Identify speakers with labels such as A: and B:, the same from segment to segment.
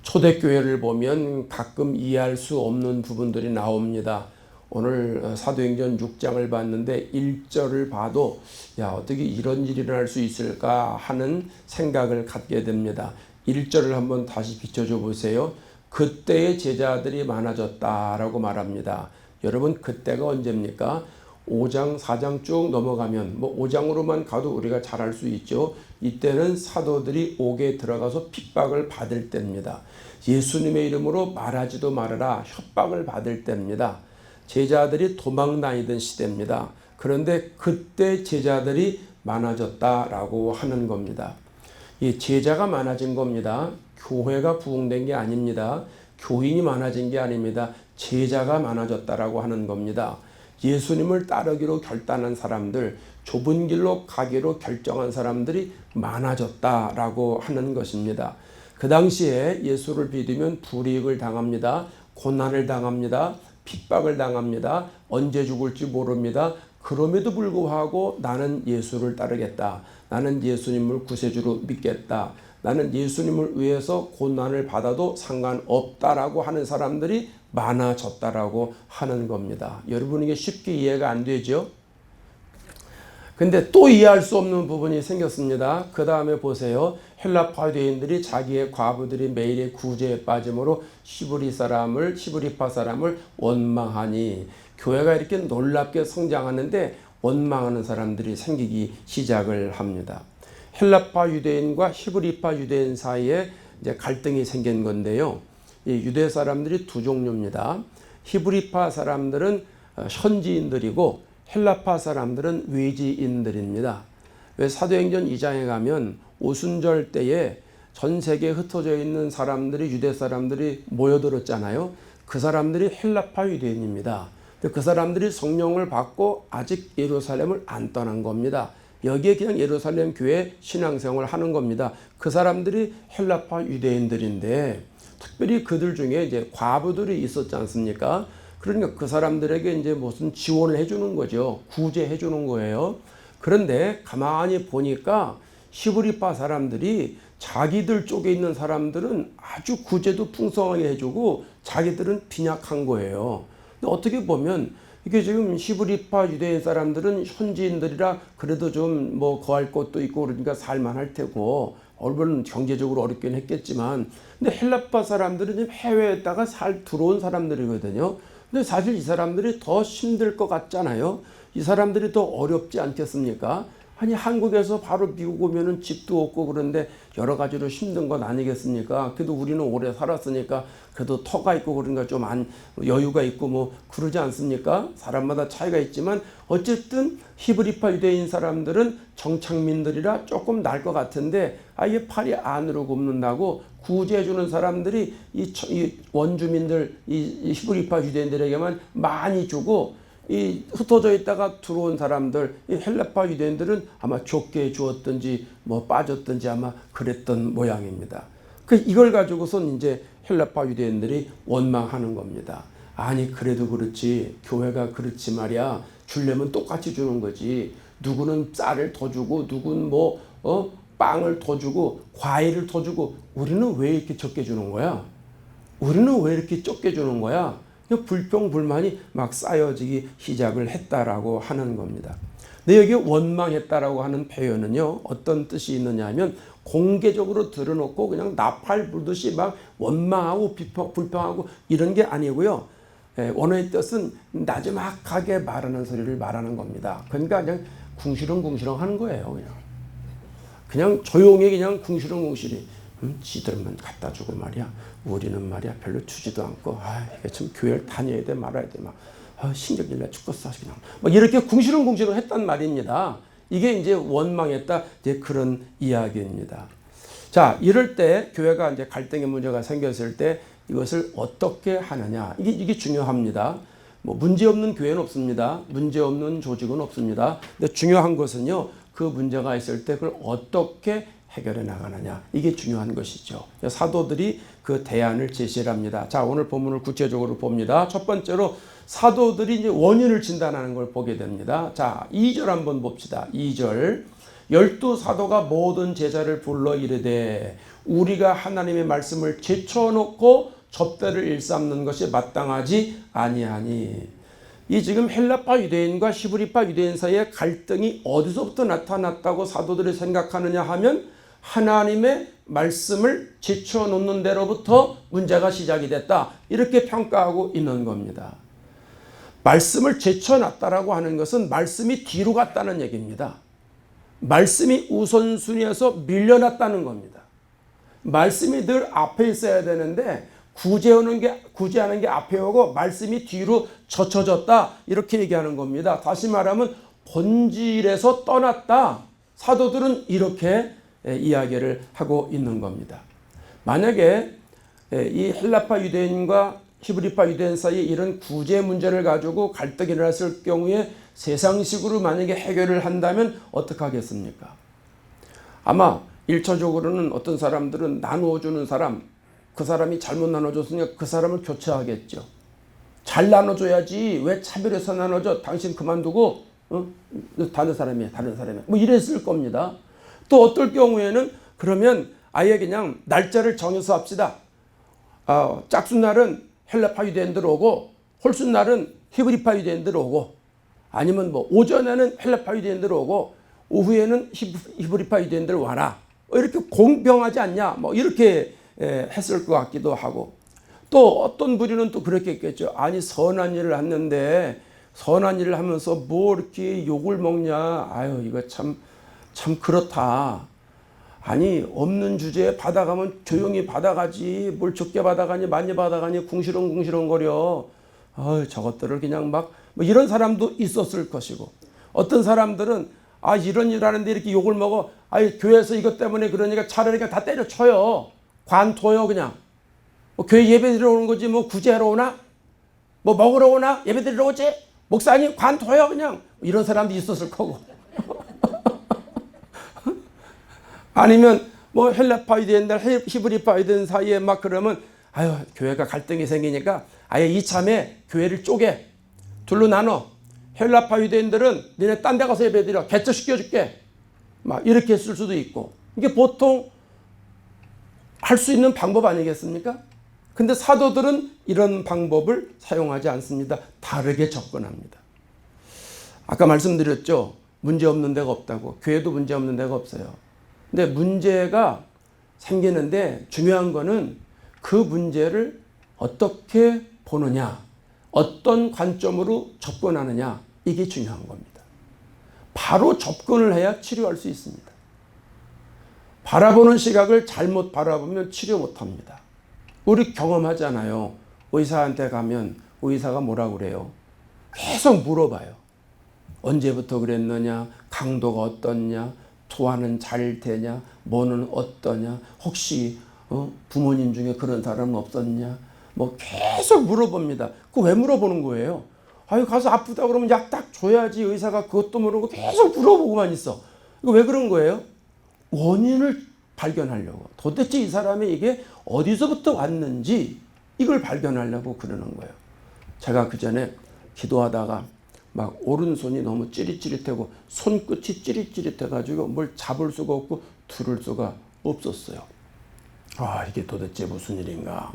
A: 초대교회를 보면 가끔 이해할 수 없는 부분들이 나옵니다. 오늘 사도행전 6장을 봤는데 1절을 봐도 어떻게 이런 일이 일어날 수 있을까 하는 생각을 갖게 됩니다. 1절을 한번 다시 비춰줘 보세요. 그때의 제자들이 많아졌다라고 말합니다. 여러분, 그때가 언제입니까? 5장, 4장 쭉 넘어가면 5장으로만 가도 우리가 잘 알 수 있죠. 이때는 사도들이 옥에 들어가서 핍박을 받을 때입니다. 예수님의 이름으로 말하지도 말아라 협박을 받을 때입니다. 제자들이 도망 다니던 시대입니다. 그런데 그때 제자들이 많아졌다라고 하는 겁니다. 이 제자가 많아진 겁니다. 교회가 부흥된 게 아닙니다. 교인이 많아진 게 아닙니다. 제자가 많아졌다라고 하는 겁니다. 예수님을 따르기로 결단한 사람들, 좁은 길로 가기로 결정한 사람들이 많아졌다라고 하는 것입니다. 그 당시에 예수를 믿으면 불이익을 당합니다. 고난을 당합니다. 핍박을 당합니다. 언제 죽을지 모릅니다. 그럼에도 불구하고 나는 예수를 따르겠다. 나는 예수님을 구세주로 믿겠다. 나는 예수님을 위해서 고난을 받아도 상관없다라고 하는 사람들이 많아졌다라고 하는 겁니다. 여러분, 이게 쉽게 이해가 안 되죠? 근데 또 이해할 수 없는 부분이 생겼습니다. 그 다음에 보세요. 헬라파 유대인들이 자기의 과부들이 매일의 구제에 빠짐으로 시브리파 사람을 원망하니, 교회가 이렇게 놀랍게 성장하는데 원망하는 사람들이 생기기 시작을 합니다. 헬라파 유대인과 히브리파 유대인 사이에 이제 갈등이 생긴 건데요. 이 유대 사람들이 두 종류입니다. 히브리파 사람들은 현지인들이고 헬라파 사람들은 외지인들입니다. 왜 사도행전 2장에 가면 오순절 때에 전 세계에 흩어져 있는 사람들이, 유대 사람들이 모여들었잖아요. 그 사람들이 헬라파 유대인입니다. 그 사람들이 성령을 받고 아직 예루살렘을 안 떠난 겁니다. 여기에 그냥 예루살렘 교회 신앙생활을 하는 겁니다. 그 사람들이 헬라파 유대인들인데, 특별히 그들 중에 이제 과부들이 있었지 않습니까? 그러니까 그 사람들에게 이제 무슨 지원을 해주는 거죠. 구제해 주는 거예요. 그런데 가만히 보니까 히브리파 사람들이 자기들 쪽에 있는 사람들은 아주 구제도 풍성하게 해주고 자기들은 빈약한 거예요. 근데 어떻게 보면 이게 지금 히브리파 유대인 사람들은 현지인들이라 그래도 좀 거할 것도 있고 그러니까 살만할 테고, 물론 경제적으로 어렵긴 했겠지만, 근데 헬라파 사람들은 해외에다가 들어온 사람들이거든요. 근데 사실 이 사람들이 더 힘들 것 같잖아요. 이 사람들이 더 어렵지 않겠습니까? 아니, 한국에서 바로 미국 오면은 집도 없고 그런데 여러 가지로 힘든 건 아니겠습니까? 그래도 우리는 오래 살았으니까 그래도 터가 있고 그러니까 좀 여유가 있고 그러지 않습니까? 사람마다 차이가 있지만 어쨌든 히브리파 유대인 사람들은 정착민들이라 조금 나을 것 같은데, 아예 팔이 안으로 굽는다고 구제해주는 사람들이 이 원주민들, 이 히브리파 유대인들에게만 많이 주고, 이 흩어져 있다가 들어온 사람들, 이 헬라파 유대인들은 아마 좁게 주었든지 빠졌든지 아마 그랬던 모양입니다. 이걸 가지고선 이제 헬라파 유대인들이 원망하는 겁니다. 아니, 그래도 그렇지, 교회가 그렇지 말이야. 주려면 똑같이 주는 거지. 누구는 쌀을 더 주고, 누구는 빵을 더 주고, 과일을 더 주고, 우리는 왜 이렇게 적게 주는 거야? 우리는 왜 이렇게 적게 주는 거야? 불평불만이 막 쌓여지기 시작을 했다라고 하는 겁니다. 근데 여기 원망했다라고 하는 표현은요, 어떤 뜻이 있느냐 하면, 공개적으로 드러놓고 그냥 나팔 불듯이 막 원망하고 불평하고 이런 게 아니고요. 원어의 뜻은 나지막하게 말하는 소리를 말하는 겁니다. 그러니까 그냥 궁시렁궁시렁 하는 거예요. 그냥 조용히 그냥 궁시렁궁시렁. 지들만 갖다 주고 말이야. 우리는 말이야 별로 주지도 않고, 이게 참 교회를 다녀야 돼 말아야 돼 신경질 내 죽겠어 그냥 이렇게 궁시렁궁시렁 했단 말입니다. 이게 이제 원망했다, 이제 그런 이야기입니다. 자, 이럴 때 교회가 이제 갈등의 문제가 생겼을 때 이것을 어떻게 하느냐, 이게 중요합니다. 문제 없는 교회는 없습니다. 문제 없는 조직은 없습니다. 근데 중요한 것은요, 그 문제가 있을 때 그걸 어떻게 해결해 나가느냐, 이게 중요한 것이죠. 사도들이 그 대안을 제시를 합니다. 자, 오늘 본문을 구체적으로 봅니다. 첫 번째로 사도들이 이제 원인을 진단하는 걸 보게 됩니다. 자, 2절 한번 봅시다. 2절. 12 사도가 모든 제자를 불러 이르되 우리가 하나님의 말씀을 제쳐놓고 접대를 일삼는 것이 마땅하지 아니하니. 이 지금 헬라파 유대인과 히브리파 유대인 사이의 갈등이 어디서부터 나타났다고 사도들이 생각하느냐 하면 하나님의 말씀을 제쳐놓는 데로부터 문제가 시작이 됐다, 이렇게 평가하고 있는 겁니다. 말씀을 제쳐놨다라고 하는 것은 말씀이 뒤로 갔다는 얘기입니다. 말씀이 우선순위에서 밀려났다는 겁니다. 말씀이 늘 앞에 있어야 되는데 구제하는 게 앞에 오고 말씀이 뒤로 젖혀졌다, 이렇게 얘기하는 겁니다. 다시 말하면 본질에서 떠났다. 사도들은 이렇게 이야기를 하고 있는 겁니다. 만약에 이 헬라파 유대인과 히브리파 유대인 사이에 이런 구제 문제를 가지고 갈등이 일어났을 경우에 세상식으로 만약에 해결을 한다면 어떻게 하겠습니까? 아마 1차적으로는 어떤 사람들은 나누어주는 사람, 그 사람이 잘못 나눠줬으니까 그 사람을 교체하겠죠. 잘 나눠줘야지 왜 차별해서 나눠줘, 당신 그만두고 다른 사람이야 뭐 이랬을 겁니다. 또 어떨 경우에는 그러면 아예 그냥 날짜를 정해서 합시다. 짝순날은 헬라파 유대인들 오고 홀순날은 히브리파 유대인들 오고, 아니면 뭐 오전에는 헬라파 유대인들 오고 오후에는 히브리파 유대인들 와라, 이렇게 공평하지 않냐, 뭐 이렇게 했을 것 같기도 하고. 또 어떤 부류는 또 그렇게 했겠죠. 아니 선한 일을 했는데 선한 일을 하면서 뭐 이렇게 욕을 먹냐, 아유 이거 참 그렇다. 아니 없는 주제에 받아가면 조용히 받아가지 뭘 적게 받아가니 많이 받아가니 궁시렁궁시렁거려. 저것들을 그냥 막 뭐 이런 사람도 있었을 것이고, 어떤 사람들은 이런 일 하는데 이렇게 욕을 먹어, 교회에서 이것 때문에 그러니까 차라리 그냥 다 때려쳐요, 관둬요. 그냥 뭐 교회 예배 드리러 오는 거지 뭐 구제하러 오나, 뭐 먹으러 오나, 예배 드리러 오지, 목사님 관둬요 그냥, 이런 사람도 있었을 거고. 아니면 뭐 헬라파 유대인들 히브리파 유대인 사이에 막 그러면 교회가 갈등이 생기니까 아예 이참에 교회를 쪼개 둘로 나눠, 헬라파 유대인들은 니네 딴 데 가서 예배 드려, 개척시켜줄게, 막 이렇게 했을 수도 있고. 이게 보통 할 수 있는 방법 아니겠습니까? 근데 사도들은 이런 방법을 사용하지 않습니다. 다르게 접근합니다. 아까 말씀드렸죠, 문제 없는 데가 없다고. 교회도 문제 없는 데가 없어요. 근데 문제가 생기는데 중요한 거는 그 문제를 어떻게 보느냐, 어떤 관점으로 접근하느냐, 이게 중요한 겁니다. 바로 접근을 해야 치료할 수 있습니다. 바라보는 시각을 잘못 바라보면 치료 못합니다. 우리 경험하잖아요. 의사한테 가면 의사가 뭐라고 그래요? 계속 물어봐요. 언제부터 그랬느냐, 강도가 어떻냐, 토하는 잘 되냐, 뭐는 어떠냐, 혹시 부모님 중에 그런 사람은 없었냐, 뭐 계속 물어봅니다. 그거 왜 물어보는 거예요? 가서 아프다 그러면 약 딱 줘야지. 의사가 그것도 모르고 계속 물어보고만 있어. 이거 왜 그런 거예요? 원인을 발견하려고. 도대체 이 사람이 이게 어디서부터 왔는지 이걸 발견하려고 그러는 거예요. 제가 그 전에 기도하다가 막 오른손이 너무 찌릿찌릿하고 손끝이 찌릿찌릿해가지고 뭘 잡을 수가 없고 들을 수가 없었어요. 이게 도대체 무슨 일인가.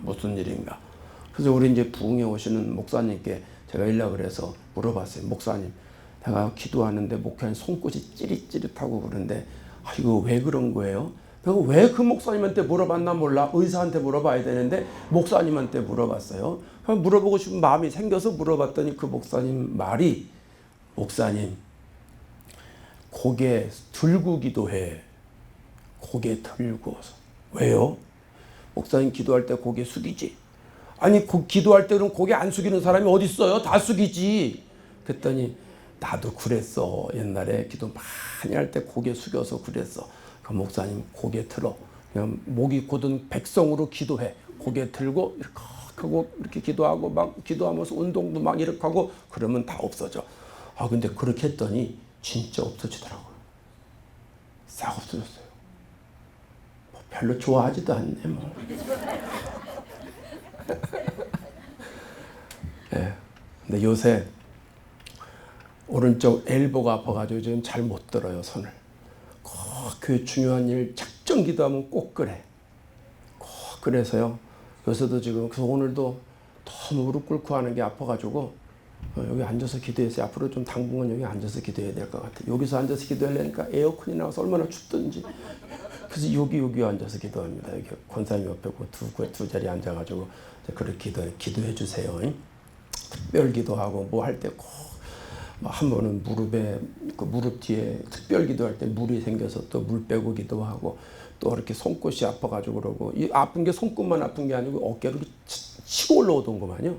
A: 그래서 우리 이제 부흥에 오시는 목사님께 제가 연락을 해서 물어봤어요. 목사님, 내가 기도하는데 목회하는 손끝이 찌릿찌릿하고 그런데 이거 왜 그런 거예요? 내가 왜 그 목사님한테 물어봤나 몰라. 의사한테 물어봐야 되는데 목사님한테 물어봤어요. 물어보고 싶은 마음이 생겨서 물어봤더니 그 목사님 말이, 목사님 고개 들고 기도해. 고개 들고서. 왜요? 목사님 기도할 때 고개 숙이지. 아니 기도할 때는 고개 안 숙이는 사람이 어디 있어요? 다 숙이지. 그랬더니 나도 그랬어. 옛날에 기도 많이 할 때 고개 숙여서 그랬어. 그 목사님 고개 들어. 그냥 목이 곧은 백성으로 기도해. 고개 들고 이렇게 하고 이렇게 기도하고 막 기도하면서 운동도 막 이렇게 하고 그러면 다 없어져. 근데 그렇게 했더니 진짜 없어지더라고요. 싹 없어졌어요. 별로 좋아하지도 않네 뭐. 네. 근데 요새 오른쪽 엘보가 아파가지고 지금 잘 못 들어요, 손을. 그 중요한 일 작정 기도하면 꼭 그래. 그래서요. 요새도 지금 그래서 오늘도 너무 무릎 꿇고 하는 게 아파가지고 여기 앉아서 기도했어요. 앞으로 좀 당분간 여기 앉아서 기도해야 될 것 같아요. 여기서 앉아서 기도하려니까 에어컨이 나와서 얼마나 춥든지. 그래서 여기 앉아서 기도합니다. 여기 권사님 옆에 두 자리에 앉아가지고 그렇게 기도해 주세요. 특별 기도하고 뭐 할 때 꼭 한 번은 무릎에 그 무릎 뒤에 특별 기도할 때 물이 생겨서 또 물 빼고 기도하고 또 이렇게 손끝이 아파가지고 그러고 이 아픈 게 손끝만 아픈 게 아니고 어깨로 치고 올라오던 거만요.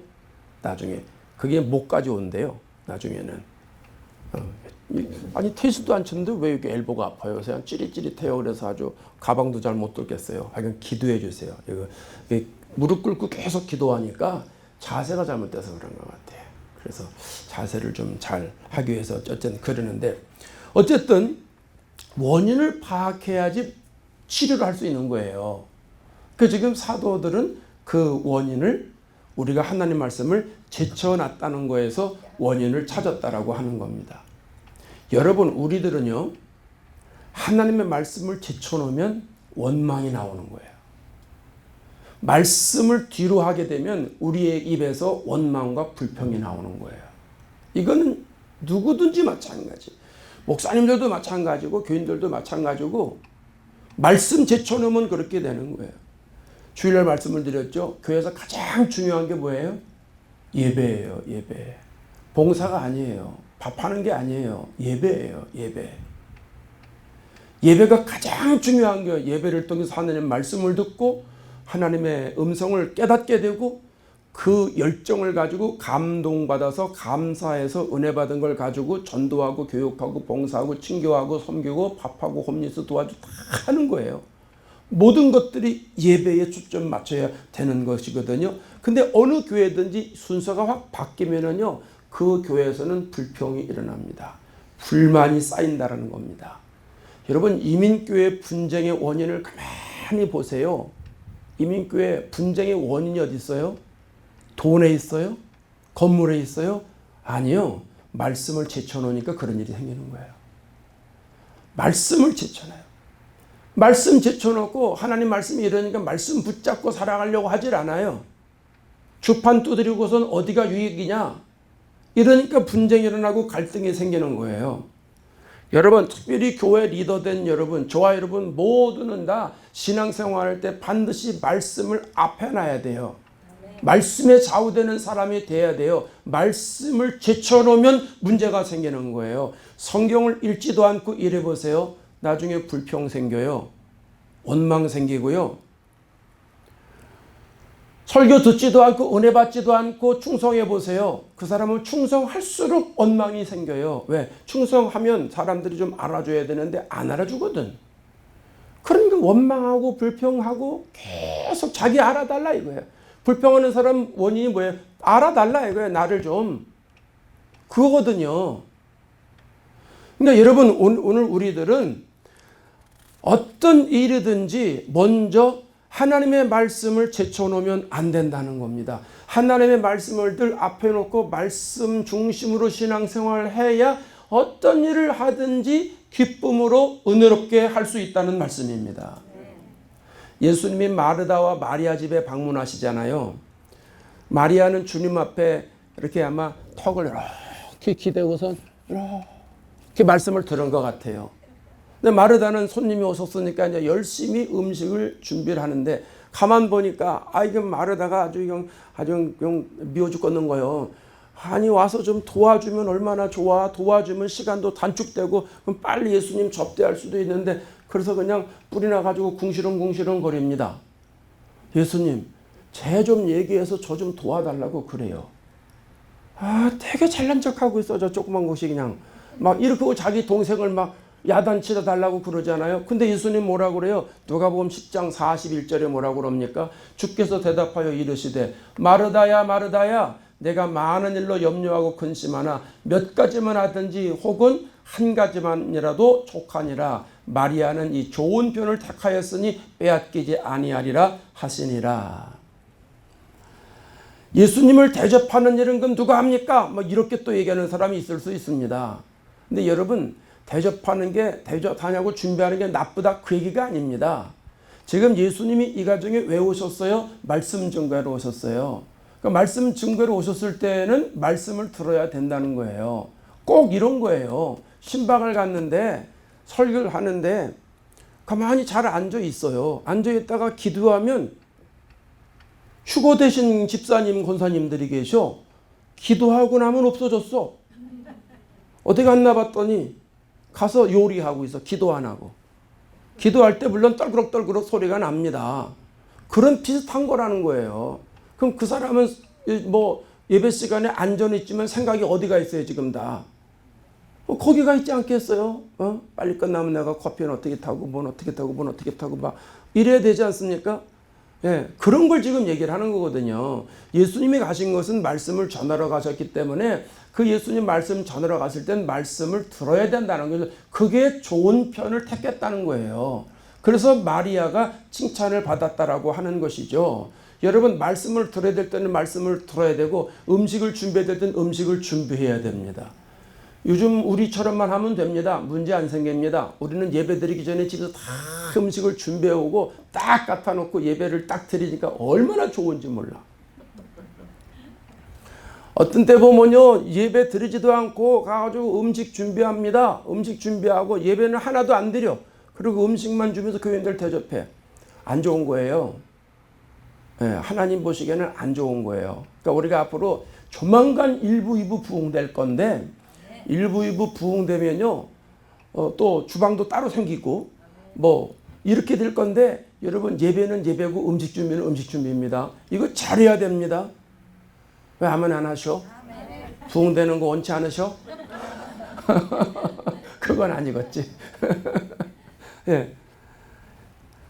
A: 나중에 그게 목까지 온대요. 나중에는 아니 테스도 안 쳤는데 왜 이렇게 엘보가 아파요? 그래서 그냥 찌릿찌릿해요. 그래서 아주 가방도 잘 못 들겠어요. 그냥 기도해 주세요. 이거 무릎 꿇고 계속 기도하니까 자세가 잘못돼서 그런 것 같아요. 그래서 자세를 좀 잘 하기 위해서 어쨌든 그러는데 어쨌든 원인을 파악해야지 치료를 할 수 있는 거예요. 그 지금 사도들은 그 원인을 우리가 하나님 말씀을 제쳐놨다는 거에서 원인을 찾았다라고 하는 겁니다. 여러분 우리들은요 하나님의 말씀을 제쳐놓으면 원망이 나오는 거예요. 말씀을 뒤로 하게 되면 우리의 입에서 원망과 불평이 나오는 거예요. 이거는 누구든지 마찬가지. 목사님들도 마찬가지고 교인들도 마찬가지고 말씀 제쳐놓으면 그렇게 되는 거예요. 주일날 말씀을 드렸죠. 교회에서 가장 중요한 게 뭐예요? 예배예요. 예배. 봉사가 아니에요. 밥하는 게 아니에요. 예배예요. 예배. 예배가 가장 중요한 거예요. 예배를 통해서 하나님의 말씀을 듣고 하나님의 음성을 깨닫게 되고 그 열정을 가지고 감동받아서 감사해서 은혜 받은 걸 가지고 전도하고 교육하고 봉사하고 친교하고 섬기고 밥하고 홈리스 도와주고 다 하는 거예요. 모든 것들이 예배에 초점 맞춰야 되는 것이거든요. 근데 어느 교회든지 순서가 확 바뀌면은요, 그 교회에서는 불평이 일어납니다. 불만이 쌓인다라는 겁니다. 여러분, 이민교회 분쟁의 원인을 가만히 보세요. 이민교회 분쟁의 원인이 어디 있어요? 돈에 있어요? 건물에 있어요? 아니요. 말씀을 제쳐놓으니까 그런 일이 생기는 거예요. 말씀을 제쳐놔요. 말씀 제쳐놓고 하나님 말씀이 이러니까 말씀 붙잡고 살아가려고 하질 않아요. 주판 두드리고선 어디가 유익이냐? 이러니까 분쟁이 일어나고 갈등이 생기는 거예요. 여러분, 특별히 교회 리더된 여러분, 저와 여러분 모두는 다 신앙생활할 때 반드시 말씀을 앞에 놔야 돼요. 말씀에 좌우되는 사람이 돼야 돼요. 말씀을 제쳐놓으면 문제가 생기는 거예요. 성경을 읽지도 않고 이래보세요. 나중에 불평 생겨요. 원망 생기고요. 설교 듣지도 않고 은혜 받지도 않고 충성해 보세요. 그 사람은 충성할수록 원망이 생겨요. 왜? 충성하면 사람들이 좀 알아줘야 되는데 안 알아주거든. 그러니까 원망하고 불평하고 계속 자기 알아달라 이거예요. 불평하는 사람 원인이 뭐예요? 알아달라 이거예요. 나를 좀. 그거거든요. 그러니까 여러분 오늘 우리들은 어떤 일이든지 먼저 하나님의 말씀을 제쳐놓으면 안 된다는 겁니다. 하나님의 말씀을 늘 앞에 놓고 말씀 중심으로 신앙생활을 해야 어떤 일을 하든지 기쁨으로 은혜롭게 할 수 있다는 말씀입니다. 예수님이 마르다와 마리아 집에 방문하시잖아요. 마리아는 주님 앞에 이렇게 아마 턱을 이렇게 기대고선 이렇게 말씀을 들은 것 같아요. 근데 마르다는 손님이 오셨으니까 이제 열심히 음식을 준비를 하는데 가만 보니까 이게 마르다가 아주 미워 죽겠는 거예요. 아니 와서 좀 도와주면 얼마나 좋아. 도와주면 시간도 단축되고 그럼 빨리 예수님 접대할 수도 있는데 그래서 그냥 뿔이나 가지고 궁시렁궁시렁 거립니다. 예수님 쟤 좀 얘기해서 저 좀 도와달라고 그래요. 되게 잘난 척하고 있어. 저 조그만 것이 그냥 막 이렇게 하고 자기 동생을 막 야단치다 달라고 그러잖아요. 근데 예수님 뭐라고 그래요? 누가복음 10장 41절에 뭐라고 그럽니까? 주께서 대답하여 이르시되 마르다야 마르다야 내가 많은 일로 염려하고 근심하나 몇 가지만 하든지 혹은 한 가지만이라도 족하니라. 마리아는 이 좋은 편을 택하였으니 빼앗기지 아니하리라 하시니라. 예수님을 대접하는 일은 그럼 누가 합니까? 뭐 이렇게 또 얘기하는 사람이 있을 수 있습니다. 근데 여러분 대접하는 게 대접하냐고 준비하는 게 나쁘다 그 얘기가 아닙니다. 지금 예수님이 이 가정에 왜 오셨어요? 말씀 증거로 오셨어요. 그러니까 말씀 증거로 오셨을 때는 말씀을 들어야 된다는 거예요. 꼭 이런 거예요. 신방을 갔는데 설교를 하는데 가만히 잘 앉아 있어요. 앉아 있다가 기도하면 휴거 되신 집사님, 권사님들이 계셔. 기도하고 나면 없어졌어. 어디 갔나 봤더니 가서 요리하고 있어. 기도 안 하고. 기도할 때 물론 떨그럭떨그럭 소리가 납니다. 그런 비슷한 거라는 거예요. 그럼 그 사람은 뭐 예배 시간에 안전이 있지만 생각이 어디가 있어요 지금 다. 거기가 있지 않겠어요? 빨리 끝나면 내가 커피는 어떻게 타고 뭔 어떻게 타고 뭔 어떻게 타고 막 이래야 되지 않습니까? 예, 그런 걸 지금 얘기를 하는 거거든요. 예수님이 가신 것은 말씀을 전하러 가셨기 때문에 그 예수님 말씀 전하러 갔을 땐 말씀을 들어야 된다는 거죠. 그게 좋은 편을 택했다는 거예요. 그래서 마리아가 칭찬을 받았다라고 하는 것이죠. 여러분 말씀을 들어야 될 때는 말씀을 들어야 되고 음식을 준비해야 될 때는 음식을 준비해야 됩니다. 요즘 우리처럼만 하면 됩니다. 문제 안 생깁니다. 우리는 예배 드리기 전에 집에서 다 음식을 준비해 오고 딱 갖다 놓고 예배를 딱 드리니까 얼마나 좋은지 몰라. 어떤 때 보면요 예배 드리지도 않고 가가지고 음식 준비합니다. 음식 준비하고 예배는 하나도 안 드려. 그리고 음식만 주면서 교인들 대접해. 안 좋은 거예요. 네, 하나님 보시기에는 안 좋은 거예요. 그러니까 우리가 앞으로 조만간 1부, 2부 부흥될 건데 1부, 2부 부흥되면요 또 주방도 따로 생기고 뭐 이렇게 될 건데 여러분 예배는 예배고 음식 준비는 음식 준비입니다. 이거 잘해야 됩니다. 왜 아멘 안 하셔? 부흥되는 거 원치 않으셔? 그건 아니겠지. 예.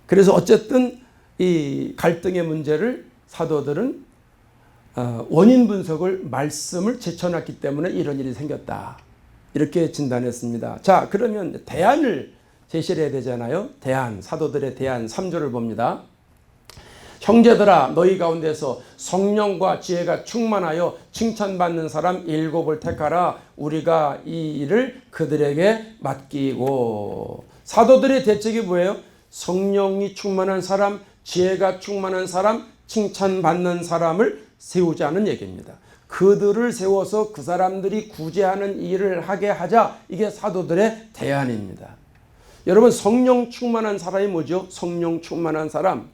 A: 그래서 어쨌든 이 갈등의 문제를 사도들은 원인 분석을 말씀을 제쳐놨기 때문에 이런 일이 생겼다. 이렇게 진단했습니다. 자, 그러면 대안을 제시를 해야 되잖아요. 대안, 사도들의 대안 3절을 봅니다. 형제들아 너희 가운데서 성령과 지혜가 충만하여 칭찬받는 사람 7을 택하라. 우리가 이 일을 그들에게 맡기고. 사도들의 대책이 뭐예요? 성령이 충만한 사람, 지혜가 충만한 사람, 칭찬받는 사람을 세우자는 얘기입니다. 그들을 세워서 그 사람들이 구제하는 일을 하게 하자. 이게 사도들의 대안입니다. 여러분 성령 충만한 사람이 뭐죠? 성령 충만한 사람.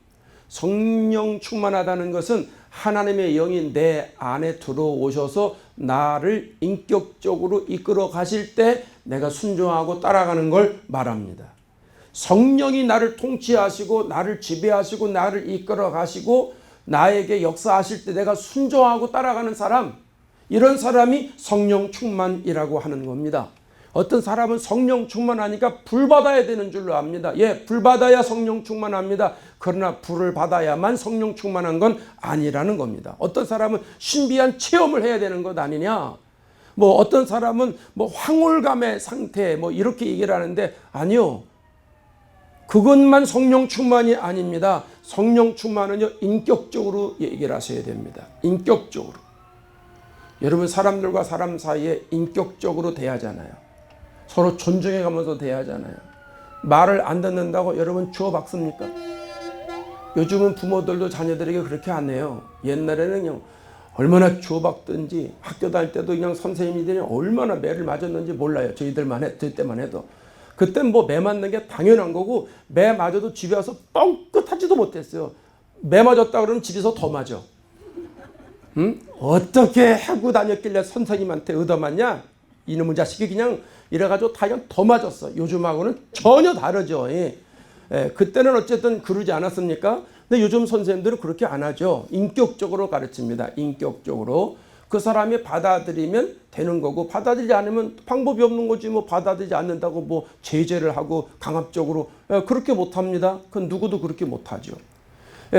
A: 성령 충만하다는 것은 하나님의 영이 내 안에 들어오셔서 나를 인격적으로 이끌어 가실 때 내가 순종하고 따라가는 걸 말합니다. 성령이 나를 통치하시고 나를 지배하시고 나를 이끌어 가시고 나에게 역사하실 때 내가 순종하고 따라가는 사람, 이런 사람이 성령 충만이라고 하는 겁니다. 어떤 사람은 성령 충만하니까 불 받아야 되는 줄로 압니다. 예, 불 받아야 성령 충만합니다. 그러나 불을 받아야만 성령 충만한 건 아니라는 겁니다. 어떤 사람은 신비한 체험을 해야 되는 것 아니냐. 뭐 어떤 사람은 뭐 황홀감의 상태 뭐 이렇게 얘기를 하는데 아니요. 그것만 성령 충만이 아닙니다. 성령 충만은요 인격적으로 얘기를 하셔야 됩니다. 인격적으로. 여러분 사람들과 사람 사이에 인격적으로 대하잖아요. 서로 존중해 가면서 대하잖아요. 말을 안 듣는다고 여러분 주워 박습니까? 요즘은 부모들도 자녀들에게 그렇게 안 해요. 옛날에는 그냥 얼마나 주워 박든지 학교 다닐 때도 그냥 선생님들이 얼마나 매를 맞았는지 몰라요. 저희 때만 해도. 그땐 뭐 매 맞는 게 당연한 거고 매 맞아도 집에 와서 뻥끗하지도 못했어요. 매 맞았다 그러면 집에서 더 맞아. 응? 어떻게 하고 다녔길래 선생님한테 얻어맞냐? 이놈의 자식이 그냥 이래가지고 다 그냥 더 맞았어. 요즘하고는 전혀 다르죠. 예. 예, 그때는 어쨌든 그러지 않았습니까? 근데 요즘 선생님들은 그렇게 안 하죠. 인격적으로 가르칩니다. 인격적으로. 그 사람이 받아들이면 되는 거고 받아들이지 않으면 방법이 없는 거지. 뭐 받아들이지 않는다고 뭐 제재를 하고 강압적으로 그렇게 못합니다. 그건 누구도 그렇게 못하죠.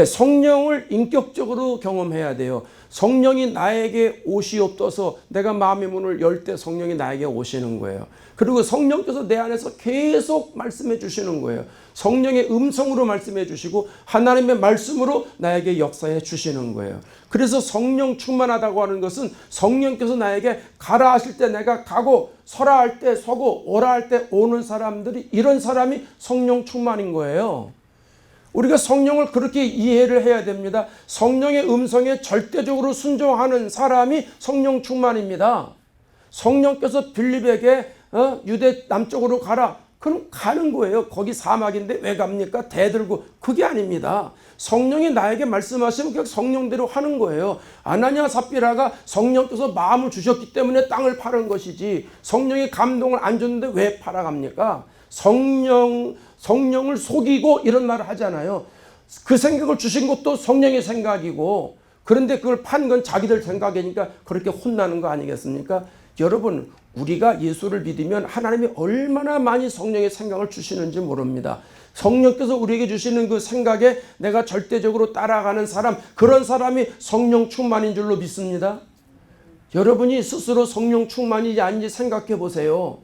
A: 성령을 인격적으로 경험해야 돼요. 성령이 나에게 오시옵소서. 내가 마음의 문을 열 때 성령이 나에게 오시는 거예요. 그리고 성령께서 내 안에서 계속 말씀해 주시는 거예요. 성령의 음성으로 말씀해 주시고 하나님의 말씀으로 나에게 역사해 주시는 거예요. 그래서 성령 충만하다고 하는 것은 성령께서 나에게 가라 하실 때 내가 가고 서라 할 때 서고 오라 할 때 오는 사람들이 이런 사람이 성령 충만인 거예요. 우리가 성령을 그렇게 이해를 해야 됩니다. 성령의 음성에 절대적으로 순종하는 사람이 성령 충만입니다. 성령께서 빌립에게 유대 남쪽으로 가라. 그럼 가는 거예요. 거기 사막인데 왜 갑니까? 대들고. 그게 아닙니다. 성령이 나에게 말씀하시면 그냥 성령대로 하는 거예요. 아나니아 삽비라가 성령께서 마음을 주셨기 때문에 땅을 파는 것이지, 성령의 감동을 안 줬는데 왜 팔아갑니까? 성령을 속이고 이런 말을 하잖아요. 그 생각을 주신 것도 성령의 생각이고, 그런데 그걸 판 건 자기들 생각이니까 그렇게 혼나는 거 아니겠습니까? 여러분, 우리가 예수를 믿으면 하나님이 얼마나 많이 성령의 생각을 주시는지 모릅니다. 성령께서 우리에게 주시는 그 생각에 내가 절대적으로 따라가는 사람, 그런 사람이 성령 충만인 줄로 믿습니다. 여러분이 스스로 성령 충만이지 아닌지 생각해 보세요.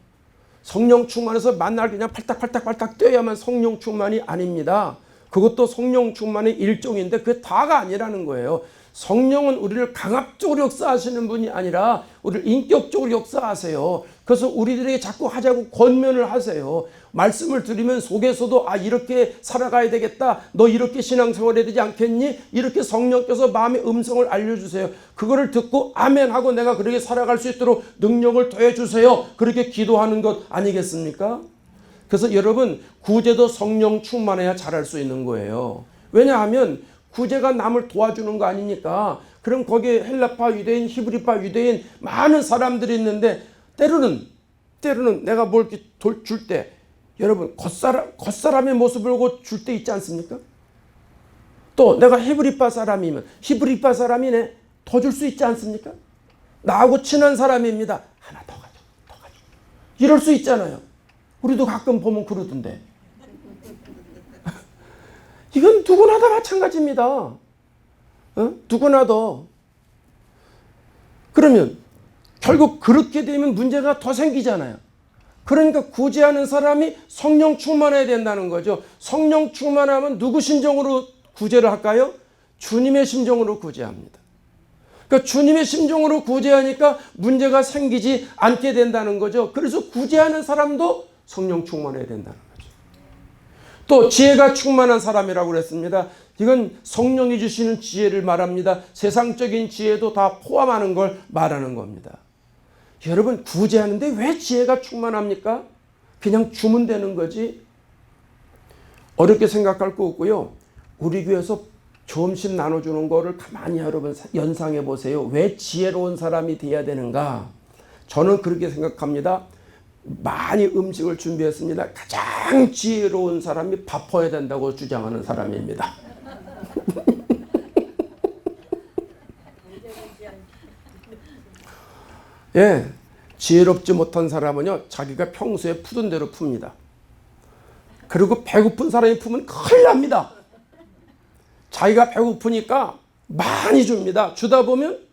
A: 성령 충만해서 만날 그냥 팔딱팔딱 뛰어야만 성령 충만이 아닙니다. 그것도 성령 충만의 일종인데 그게 다가 아니라는 거예요. 성령은 우리를 강압적으로 역사하시는 분이 아니라 우리를 인격적으로 역사하세요. 그래서 우리들에게 자꾸 하자고 권면을 하세요. 말씀을 들으면 속에서도 이렇게 살아가야 되겠다. 너 이렇게 신앙생활 해야 되지 않겠니? 이렇게 성령께서 마음의 음성을 알려주세요. 그거를 듣고 아멘 하고 내가 그렇게 살아갈 수 있도록 능력을 더해주세요. 그렇게 기도하는 것 아니겠습니까? 그래서 여러분, 구제도 성령 충만해야 잘할 수 있는 거예요. 왜냐하면 구제가 남을 도와주는 거 아니니까. 그럼 거기에 헬라파 유대인, 히브리파 유대인 많은 사람들이 있는데 때로는 내가 뭘 줄 때, 여러분 겉사람의 모습을 보고 줄 때 있지 않습니까? 또 내가 히브리파 사람이면 히브리파 사람이네 더 줄 수 있지 않습니까? 나하고 친한 사람입니다. 하나 더 가져. 이럴 수 있잖아요. 우리도 가끔 보면 그러던데. 이건 누구나 다 마찬가지입니다. 누구나 다. 그러면 결국 그렇게 되면 문제가 더 생기잖아요. 그러니까 구제하는 사람이 성령 충만해야 된다는 거죠. 성령 충만하면 누구 심정으로 구제를 할까요? 주님의 심정으로 구제합니다. 그러니까 주님의 심정으로 구제하니까 문제가 생기지 않게 된다는 거죠. 그래서 구제하는 사람도 성령 충만해야 된다는 거죠. 또 지혜가 충만한 사람이라고 그랬습니다. 이건 성령이 주시는 지혜를 말합니다. 세상적인 지혜도 다 포함하는 걸 말하는 겁니다. 여러분, 구제하는데 왜 지혜가 충만합니까? 그냥 주면 되는 거지. 어렵게 생각할 거 없고요. 우리 교회에서 점심 나눠주는 거를 가만히 여러분 연상해 보세요. 왜 지혜로운 사람이 돼야 되는가? 저는 그렇게 생각합니다. 많이 음식을 준비했습니다. 가장 지혜로운 사람이 바빠야 된다고 주장하는 사람입니다. 예, 지혜롭지 못한 사람은요, 자기가 평소에 푸던 대로 풉니다. 그리고 배고픈 사람이 푸면 큰일 납니다. 자기가 배고프니까 많이 줍니다. 주다 보면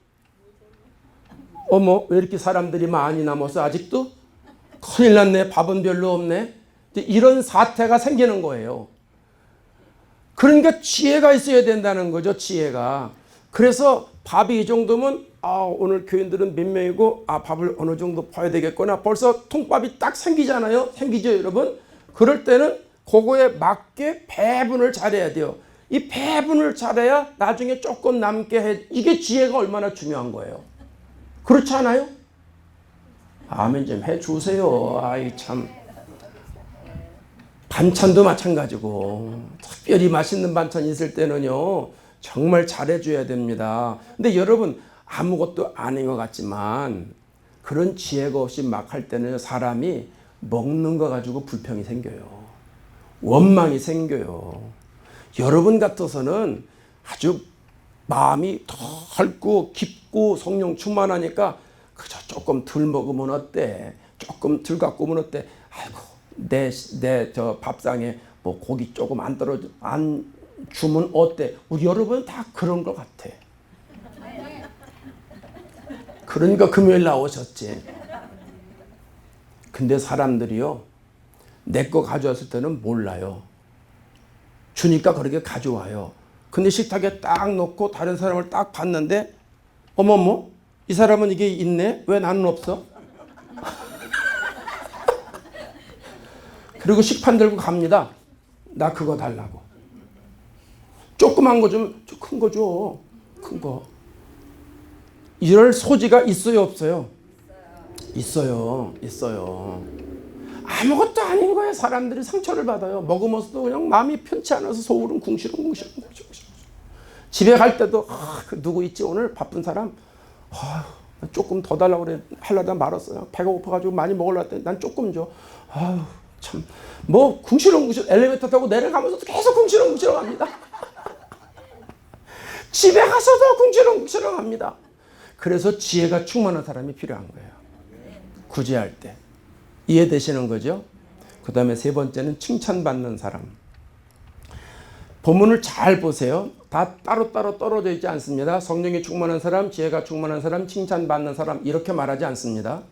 A: 어머, 왜 이렇게 사람들이 많이 남았어 아직도? 큰일 났네. 밥은 별로 없네. 이런 사태가 생기는 거예요. 그러니까 지혜가 있어야 된다는 거죠. 지혜가. 그래서 밥이 이 정도면 오늘 교인들은 몇 명이고 밥을 어느 정도 퍼야 되겠구나. 벌써 통밥이 딱 생기잖아요. 생기죠, 여러분? 그럴 때는 그거에 맞게 배분을 잘해야 돼요. 이 배분을 잘해야 나중에 조금 남게 해. 이게 지혜가 얼마나 중요한 거예요. 그렇지 않아요? 아멘 좀 해주세요. 아이 참. 반찬도 마찬가지고 특별히 맛있는 반찬 있을 때는요 정말 잘해줘야 됩니다. 근데 여러분 아무것도 아닌 것 같지만 그런 지혜가 없이 막 할 때는 사람이 먹는 거 가지고 불평이 생겨요. 원망이 생겨요. 여러분 같아서는 아주 마음이 넓고 깊고 성령 충만하니까 그저 조금 덜 먹으면 어때? 조금 덜 갖고 오면 어때? 아이고 내 저 밥상에 뭐 고기 조금 안 주면 어때? 우리 여러분 다 그런 것 같아. 그러니까 금요일 나오셨지. 근데 사람들이요 내 거 가져왔을 때는 몰라요. 주니까 그렇게 가져와요. 근데 식탁에 딱 놓고 다른 사람을 딱 봤는데 어머머 이 사람은 이게 있네? 왜 나는 없어? 그리고 식판 들고 갑니다. 나 그거 달라고. 조그만 거 좀 큰 거 줘. 큰 거. 이럴 소지가 있어요, 없어요? 있어요. 아무것도 아닌 거에 사람들이 상처를 받아요. 먹으면서도 그냥 마음이 편치 않아서 속으로는 궁시렁궁시렁. 집에 갈 때도 그 누구 있지 오늘 바쁜 사람? 조금 더 달라고 그래 하려다 말았어요. 배가 고파가지고 많이 먹으려고 했더니 난 조금 줘. 참 뭐 궁시렁궁시렁 엘리베이터 타고 내려가면서도 계속 궁시렁궁시렁 합니다. 집에 가서도 궁시렁궁시렁 합니다. 그래서 지혜가 충만한 사람이 필요한 거예요. 구제할 때. 이해되시는 거죠? 그 다음에 세 번째는 칭찬받는 사람. 본문을 잘 보세요. 다 따로따로 떨어져 있지 않습니다. 성령이 충만한 사람, 지혜가 충만한 사람, 칭찬받는 사람 이렇게 말하지 않습니다.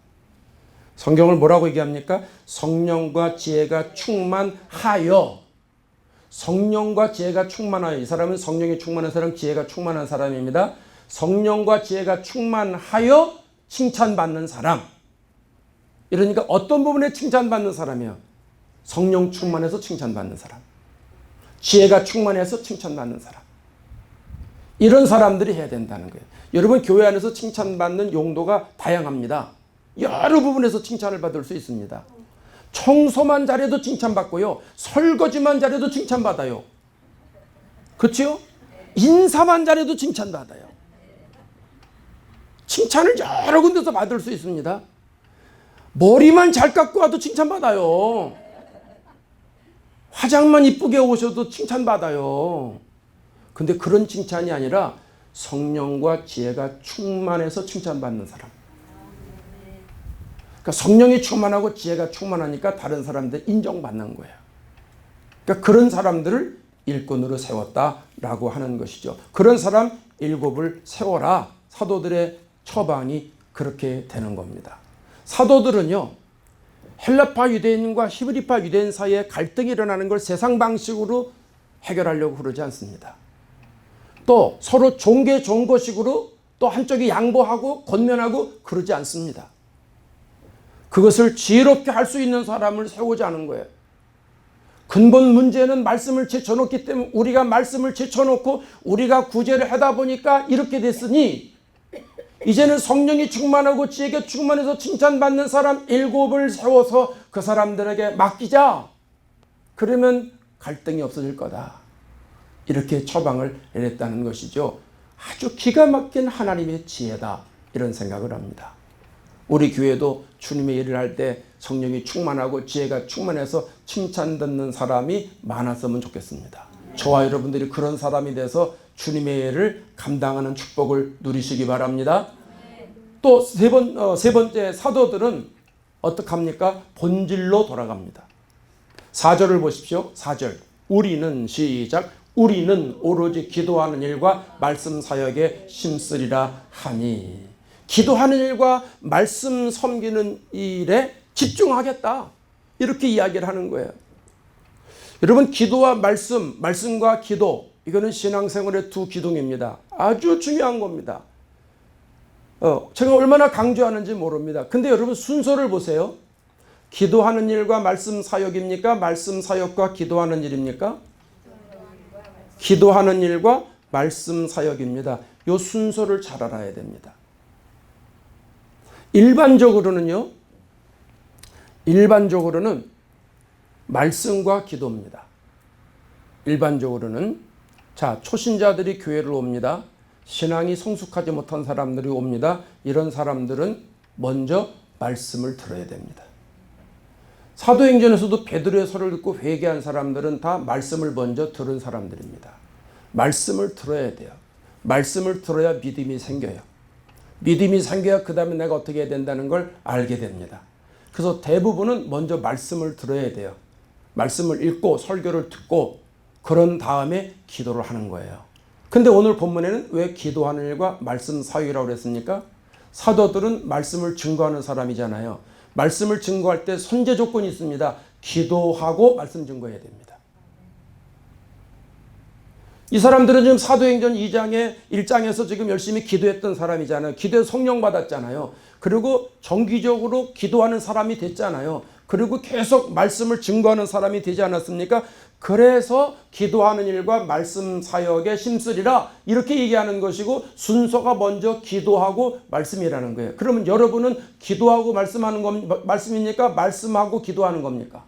A: 성경을 뭐라고 얘기합니까? 성령과 지혜가 충만하여. 성령과 지혜가 충만하여. 이 사람은 성령이 충만한 사람, 지혜가 충만한 사람입니다. 성령과 지혜가 충만하여 칭찬받는 사람. 이러니까 어떤 부분에 칭찬받는 사람이에요? 성령 충만해서 칭찬받는 사람. 지혜가 충만해서 칭찬받는 사람. 이런 사람들이 해야 된다는 거예요. 여러분 교회 안에서 칭찬받는 용도가 다양합니다. 여러 부분에서 칭찬을 받을 수 있습니다. 청소만 잘해도 칭찬받고요. 설거지만 잘해도 칭찬받아요. 그렇죠? 인사만 잘해도 칭찬받아요. 칭찬을 여러 군데서 받을 수 있습니다. 머리만 잘 깎고 와도 칭찬받아요. 화장만 이쁘게 오셔도 칭찬받아요. 근데 그런 칭찬이 아니라 성령과 지혜가 충만해서 칭찬받는 사람. 그러니까 성령이 충만하고 지혜가 충만하니까 다른 사람들 인정받는 거예요. 그러니까 그런 사람들을 일꾼으로 세웠다라고 하는 것이죠. 그런 사람 7을 세워라. 사도들의 처방이 그렇게 되는 겁니다. 사도들은요, 헬라파 유대인과 히브리파 유대인 사이에 갈등이 일어나는 걸 세상 방식으로 해결하려고 그러지 않습니다. 또 서로 종교 좋은 것식으로 또 한쪽이 양보하고 권면하고 그러지 않습니다. 그것을 지혜롭게 할 수 있는 사람을 세우지 않은 거예요. 근본 문제는 말씀을 제쳐놓기 때문에 우리가 말씀을 제쳐놓고 우리가 구제를 하다 보니까 이렇게 됐으니 이제는 성령이 충만하고 지혜가 충만해서 칭찬받는 사람 7을 세워서 그 사람들에게 맡기자. 그러면 갈등이 없어질 거다. 이렇게 처방을 내렸다는 것이죠. 아주 기가 막힌 하나님의 지혜다. 이런 생각을 합니다. 우리 교회도 주님의 일을 할 때 성령이 충만하고 지혜가 충만해서 칭찬 듣는 사람이 많았으면 좋겠습니다. 저와 여러분들이 그런 사람이 돼서 주님의 일을 감당하는 축복을 누리시기 바랍니다. 또 세 번째 사도들은 어떻게 합니까? 본질로 돌아갑니다. 4절을 보십시오. 4절. 우리는 시작. 우리는 오로지 기도하는 일과 말씀 사역에 힘쓰리라 하니. 기도하는 일과 말씀 섬기는 일에 집중하겠다. 이렇게 이야기를 하는 거예요. 여러분 기도와 말씀과 기도 이거는 신앙생활의 두 기둥입니다. 아주 중요한 겁니다. 제가 얼마나 강조하는지 모릅니다. 근데 여러분 순서를 보세요. 기도하는 일과 말씀 사역입니까? 말씀 사역과 기도하는 일입니까? 기도하는 일과 말씀 사역입니다. 이 순서를 잘 알아야 됩니다. 일반적으로는 말씀과 기도입니다. 일반적으로는 초신자들이 교회를 옵니다. 신앙이 성숙하지 못한 사람들이 옵니다. 이런 사람들은 먼저 말씀을 들어야 됩니다. 사도행전에서도 베드로의 설을 듣고 회개한 사람들은 다 말씀을 먼저 들은 사람들입니다. 말씀을 들어야 돼요. 말씀을 들어야 믿음이 생겨요. 믿음이 생겨야 그 다음에 내가 어떻게 해야 된다는 걸 알게 됩니다. 그래서 대부분은 먼저 말씀을 들어야 돼요. 말씀을 읽고 설교를 듣고 그런 다음에 기도를 하는 거예요. 근데 오늘 본문에는 왜 기도하는 일과 말씀 사역이라고 그랬습니까? 사도들은 말씀을 증거하는 사람이잖아요. 말씀을 증거할 때 선제 조건이 있습니다. 기도하고 말씀 증거해야 됩니다. 이 사람들은 지금 사도행전 1장에서 지금 열심히 기도했던 사람이잖아요. 기도해 성령 받았잖아요. 그리고 정기적으로 기도하는 사람이 됐잖아요. 그리고 계속 말씀을 증거하는 사람이 되지 않았습니까? 그래서 기도하는 일과 말씀 사역에 힘쓰리라 이렇게 얘기하는 것이고 순서가 먼저 기도하고 말씀이라는 거예요. 그러면 여러분은 기도하고 말씀입니까? 말씀하고 기도하는 겁니까?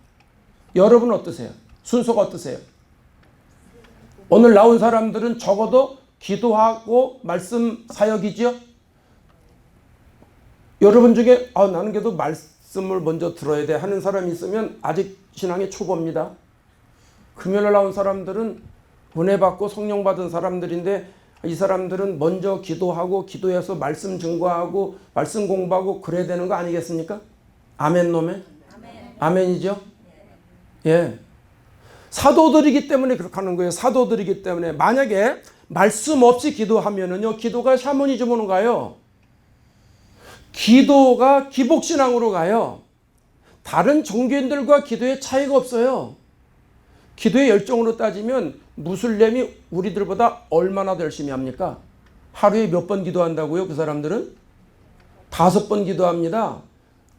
A: 여러분은 어떠세요? 순서가 어떠세요? 오늘 나온 사람들은 적어도 기도하고 말씀 사역이죠? 여러분 중에 나는 그래도 말씀을 먼저 들어야 돼 하는 사람이 있으면 아직 신앙의 초보입니다. 금요일에 나온 사람들은 은혜 받고 성령 받은 사람들인데 이 사람들은 먼저 기도하고 기도해서 말씀 증거하고 말씀 공부하고 그래야 되는 거 아니겠습니까? 아멘 노멘? 아멘이죠? 예. 사도들이기 때문에 그렇게 하는 거예요. 사도들이기 때문에. 만약에 말씀 없이 기도하면은요, 기도가 샤머니즘으로 가요. 기도가 기복신앙으로 가요. 다른 종교인들과 기도의 차이가 없어요. 기도의 열정으로 따지면 무슬림이 우리들보다 얼마나 더 열심히 합니까? 하루에 몇 번 기도한다고요? 그 사람들은? 5번 기도합니다.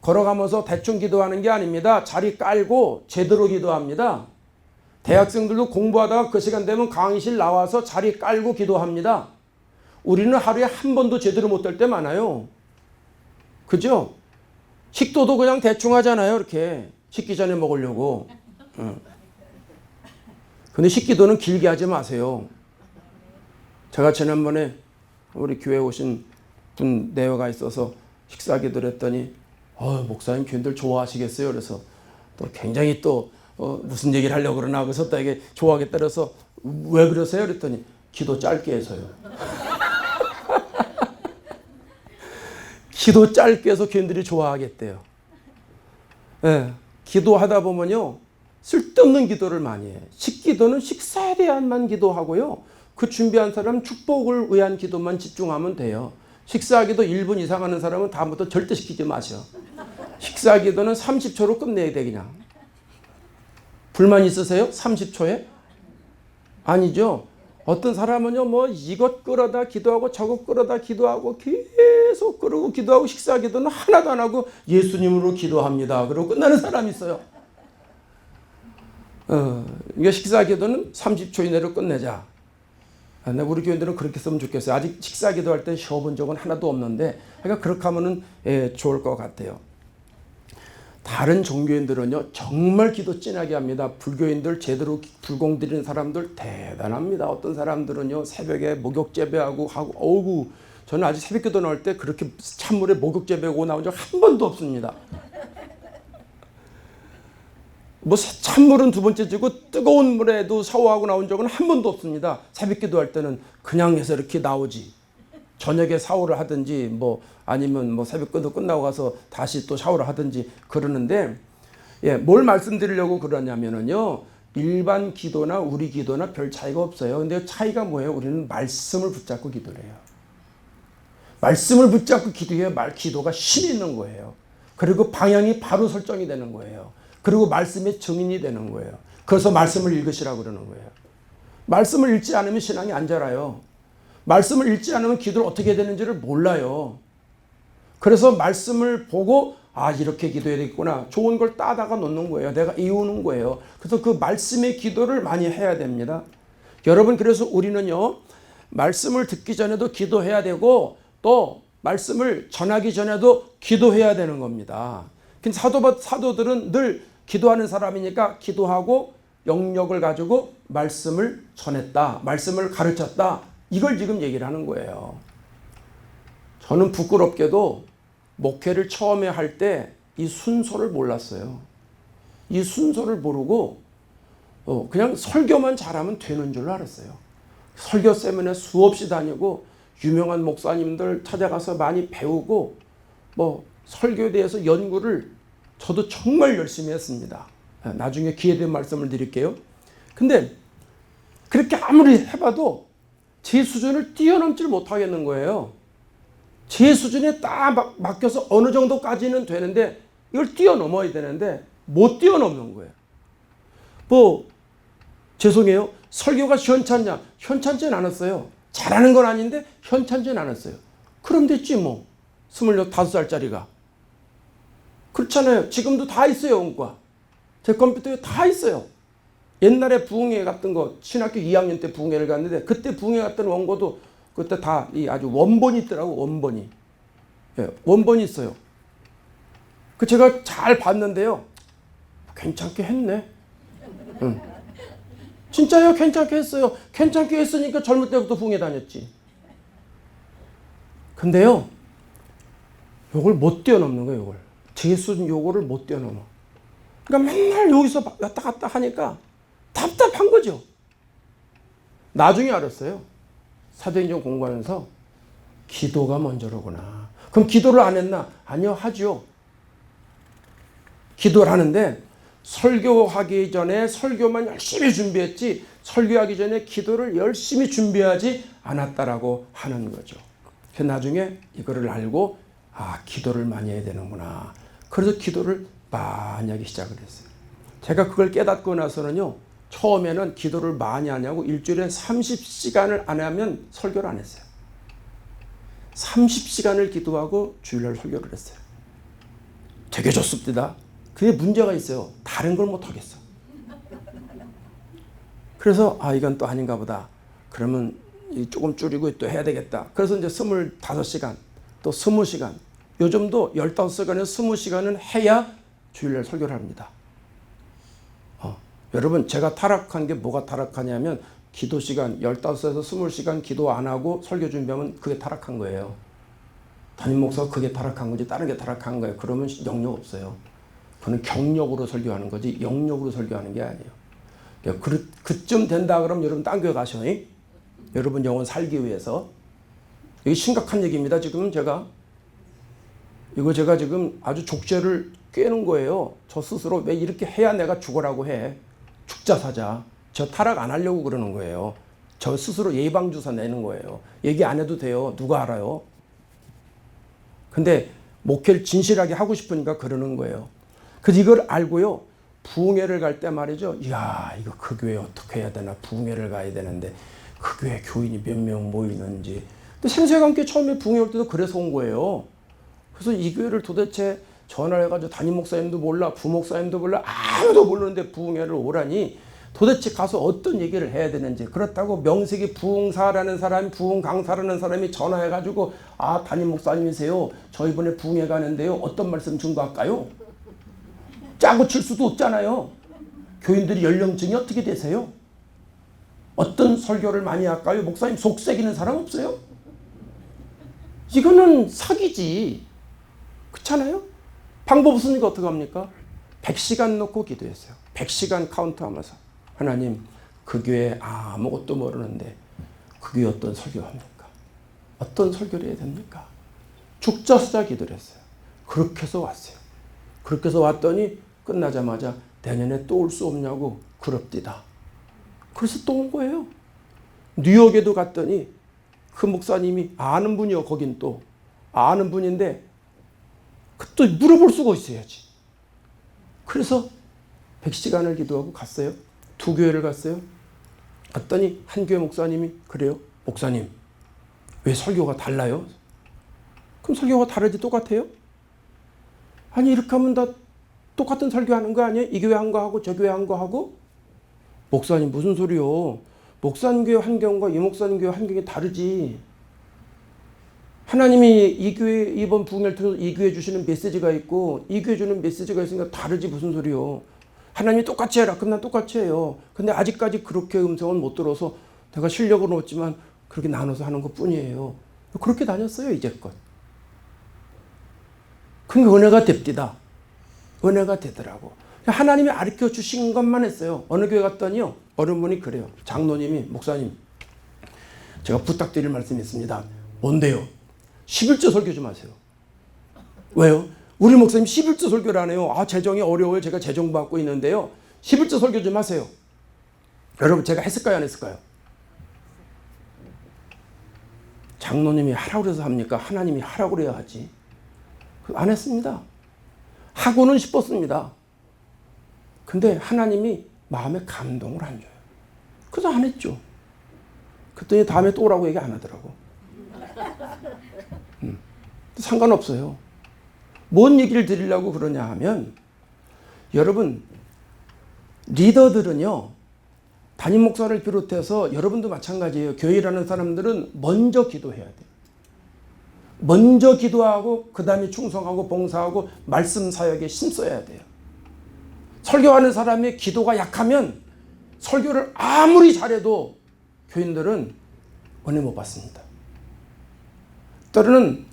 A: 걸어가면서 대충 기도하는 게 아닙니다. 자리 깔고 제대로 기도합니다. 대학생들도 공부하다가 그 시간 되면 강의실 나와서 자리 깔고 기도합니다. 우리는 하루에 한 번도 제대로 못 될 때 많아요. 그죠? 식도도 그냥 대충 하잖아요. 이렇게 식기 전에 먹으려고. 근데 식기도는 길게 하지 마세요. 제가 지난번에 우리 교회에 오신 분 내외가 있어서 식사기도를 했더니 목사님 교인들 좋아하시겠어요? 그래서 또 굉장히 또 무슨 얘기를 하려고 그러나 그래서 또 이게 좋아하겠다 그래서 왜 그러세요? 그랬더니 기도 짧게 해서요. 기도 짧게 해서 교인들이 좋아하겠대요. 네, 기도하다 보면요. 쓸데없는 기도를 많이 해요. 식기도는 식사에 대한만 기도하고요. 그 준비한 사람 축복을 위한 기도만 집중하면 돼요. 식사기도 1분 이상 하는 사람은 다음부터 절대 시키지 마셔. 식사기도는 30초로 끝내야 돼 그냥. 불만 있으세요? 30초에? 아니죠. 어떤 사람은요, 이것 끌어다 기도하고 저것 끌어다 기도하고 계속 그러고 기도하고 식사 기도는 하나도 안 하고 예수님으로 기도합니다. 그러고 끝나는 사람이 있어요. 이게 식사 기도는 30초 이내로 끝내자. 우리 교인들은 그렇게 쓰면 좋겠어요. 아직 식사 기도할 때 쉬어본 적은 하나도 없는데, 그러니까 그렇게 하면은 좋을 것 같아요. 다른 종교인들은요 정말 기도 진하게 합니다. 불교인들 제대로 불공 드리는 사람들 대단합니다. 어떤 사람들은요 새벽에 목욕 재배하고 하고 저는 아직 새벽기도 나올 때 그렇게 찬물에 목욕 재배하고 나온 적 한 번도 없습니다. 찬물은 두 번째 지고 뜨거운 물에도 샤워하고 나온 적은 한 번도 없습니다. 새벽기도 할 때는 그냥 해서 이렇게 나오지. 저녁에 샤워를 하든지 아니면 새벽기도 끝나고 가서 다시 또 샤워를 하든지 그러는데 뭘 말씀드리려고 그러냐면은요 일반 기도나 우리 기도나 별 차이가 없어요. 근데 차이가 뭐예요? 우리는 말씀을 붙잡고 기도를 해요. 말씀을 붙잡고 기도해야 기도가 힘이 있는 거예요. 그리고 방향이 바로 설정이 되는 거예요. 그리고 말씀의 증인이 되는 거예요. 그래서 말씀을 읽으시라고 그러는 거예요. 말씀을 읽지 않으면 신앙이 안 자라요. 말씀을 읽지 않으면 기도를 어떻게 해야 되는지를 몰라요. 그래서 말씀을 보고 이렇게 기도해야 되겠구나. 좋은 걸 따다가 놓는 거예요. 내가 이우는 거예요. 그래서 그 말씀의 기도를 많이 해야 됩니다. 여러분 그래서 우리는요. 말씀을 듣기 전에도 기도해야 되고 또 말씀을 전하기 전에도 기도해야 되는 겁니다. 근데 사도들은 늘 기도하는 사람이니까 기도하고 영역을 가지고 말씀을 전했다. 말씀을 가르쳤다. 이걸 지금 얘기를 하는 거예요. 저는 부끄럽게도 목회를 처음에 할 때 이 순서를 몰랐어요. 이 순서를 모르고 그냥 설교만 잘하면 되는 줄 알았어요. 설교 세미나에 수없이 다니고 유명한 목사님들 찾아가서 많이 배우고 설교에 대해서 연구를 저도 정말 열심히 했습니다. 나중에 기회 되면 말씀을 드릴게요. 근데 그렇게 아무리 해봐도 제 수준을 뛰어넘지 못하겠는 거예요. 제 수준에 딱 맡겨서 어느 정도까지는 되는데 이걸 뛰어넘어야 되는데 못 뛰어넘는 거예요. 죄송해요. 설교가 현찮냐? 현찮지는 않았어요. 잘하는 건 아닌데 현찮지는 않았어요. 그럼 됐지 25살짜리가. 그렇잖아요. 지금도 다 있어요. 원과. 제 컴퓨터에 다 있어요. 옛날에 부흥회 갔던 거, 신학교 2학년 때 부흥회를 갔는데 그때 부흥회 갔던 원고도 그때 다 이 아주 원본이 있더라고. 원본이. 예, 원본이 있어요. 그 제가 잘 봤는데요. 괜찮게 했네. 응. 진짜요? 괜찮게 했어요. 괜찮게 했으니까 젊을 때부터 부흥회 다녔지. 근데요, 요걸 못 뛰어넘는 거예요. 요걸. 재수 요거를 못 뛰어넘어. 그러니까 맨날 여기서 왔다 갔다 하니까 답답한 거죠. 나중에 알았어요. 사도행전 공부하면서 기도가 먼저로구나. 그럼 기도를 안 했나? 아니요, 하죠. 기도를 하는데 설교하기 전에 설교만 열심히 준비했지 설교하기 전에 기도를 열심히 준비하지 않았다라고 하는 거죠. 그래서 나중에 이거를 알고 기도를 많이 해야 되는구나. 그래서 기도를 많이 하기 시작을 했어요. 제가 그걸 깨닫고 나서는요. 처음에는 기도를 많이 하냐고 일주일에 30시간을 안 하면 설교를 안 했어요. 30시간을 기도하고 주일날 설교를 했어요. 되게 좋습니다. 그게 문제가 있어요. 다른 걸 못 하겠어. 그래서 이건 또 아닌가 보다. 그러면 조금 줄이고 또 해야 되겠다. 그래서 이제 25시간, 또 20시간. 요즘도 15시간에서 20시간은 해야 주일날 설교를 합니다. 여러분, 제가 타락한 게 뭐가 타락하냐면 기도 시간 15에서 20시간 기도 안 하고 설교 준비하면 그게 타락한 거예요. 담임 목사가 그게 타락한 거지 다른 게 타락한 거예요. 그러면 영역 없어요. 그는 경력으로 설교하는 거지 영역으로 설교하는 게 아니에요. 그쯤 된다 그러면 여러분 딴 교회 가셔. 여러분 영혼 살기 위해서. 이게 심각한 얘기입니다. 지금 제가 지금 아주 족쇄를 꿰는 거예요. 저 스스로 왜 이렇게 해야 내가 죽으라고 해. 죽자 사자. 저 타락 안 하려고 그러는 거예요. 저 스스로 예방주사 내는 거예요. 얘기 안 해도 돼요. 누가 알아요? 근데 목회를 진실하게 하고 싶으니까 그러는 거예요. 그래서 이걸 알고요. 부흥회를 갈 때 말이죠. 이야, 이거 그 교회 어떻게 해야 되나. 부흥회를 가야 되는데 그 교회 교인이 몇 명 모이는지. 근데 생생함께 처음에 부흥회 올 때도 그래서 온 거예요. 그래서 이 교회를 도대체 전화를 해가지고 담임 목사님도 몰라, 부목사님도 몰라, 아무도 모르는데 부흥회를 오라니 도대체 가서 어떤 얘기를 해야 되는지. 그렇다고 명색이 부흥사라는 사람이, 부흥강사라는 사람이 전화해가지고 담임 목사님이세요. 저 이번에 부흥회 가는데요. 어떤 말씀 준비할까요? 짜고 칠 수도 없잖아요. 교인들이 연령층이 어떻게 되세요? 어떤 설교를 많이 할까요? 목사님 속색이는 사람 없어요? 이거는 사기지. 그렇잖아요? 방법 없으니까 어떡합니까? 100시간 놓고 기도했어요. 100시간 카운트하면서 하나님, 그 교회 아무것도 모르는데 그 교회 어떤 설교합니까? 어떤 설교를 해야 됩니까? 죽자 쓰자 기도를 했어요. 그렇게 해서 왔어요. 그렇게 해서 왔더니 끝나자마자 내년에 또 올 수 없냐고 그럽디다. 그래서 또 온 거예요. 뉴욕에도 갔더니 그 목사님이 아는 분이요. 거긴 또 아는 분인데 또 물어볼 수가 있어야지. 그래서 100시간을 기도하고 갔어요. 2교회를 갔어요. 갔더니 한 교회 목사님이 그래요. 목사님, 왜 설교가 달라요? 그럼 설교가 다르지 똑같아요? 아니 이렇게 하면 다 똑같은 설교하는 거 아니에요? 이 교회 한 거 하고 저 교회 한 거 하고? 목사님 무슨 소리요? 목사님 교회 환경과 이 목사님 교회 환경이 다르지. 하나님이 이 교회 이번 부흥회를 통해서 이 교회 주시는 메시지가 있고 이 교회 주는 메시지가 있으니까 다르지 무슨 소리요. 하나님이 똑같이 해라. 그럼 난 똑같이 해요. 근데 아직까지 그렇게 음성은 못 들어서 내가 실력은 없지만 그렇게 나눠서 하는 것 뿐이에요. 그렇게 다녔어요 이제껏. 그러니까 은혜가 됩디다. 은혜가 되더라고. 하나님이 가르쳐 주신 것만 했어요. 어느 교회 갔더니요. 어느 분이 그래요. 장로님이 목사님 제가 부탁드릴 말씀이 있습니다. 뭔데요? 11조 설교 좀 하세요. 왜요? 우리 목사님 11조 설교를 안 해요. 재정이 어려워요. 제가 재정 받고 있는데요. 11조 설교 좀 하세요. 여러분 제가 했을까요? 안 했을까요? 장로님이 하라고 그래서 합니까? 하나님이 하라고 그래야 하지. 안 했습니다. 하고는 싶었습니다. 근데 하나님이 마음에 감동을 안 줘요. 그래서 안 했죠. 그랬더니 다음에 또 오라고 얘기 안 하더라고. 상관없어요. 뭔 얘기를 드리려고 그러냐 하면 여러분 리더들은요. 담임 목사를 비롯해서 여러분도 마찬가지예요. 교회라는 사람들은 먼저 기도해야 돼요. 먼저 기도하고 그 다음에 충성하고 봉사하고 말씀 사역에 힘써야 돼요. 설교하는 사람의 기도가 약하면 설교를 아무리 잘해도 교인들은 은혜 못 받습니다. 때로는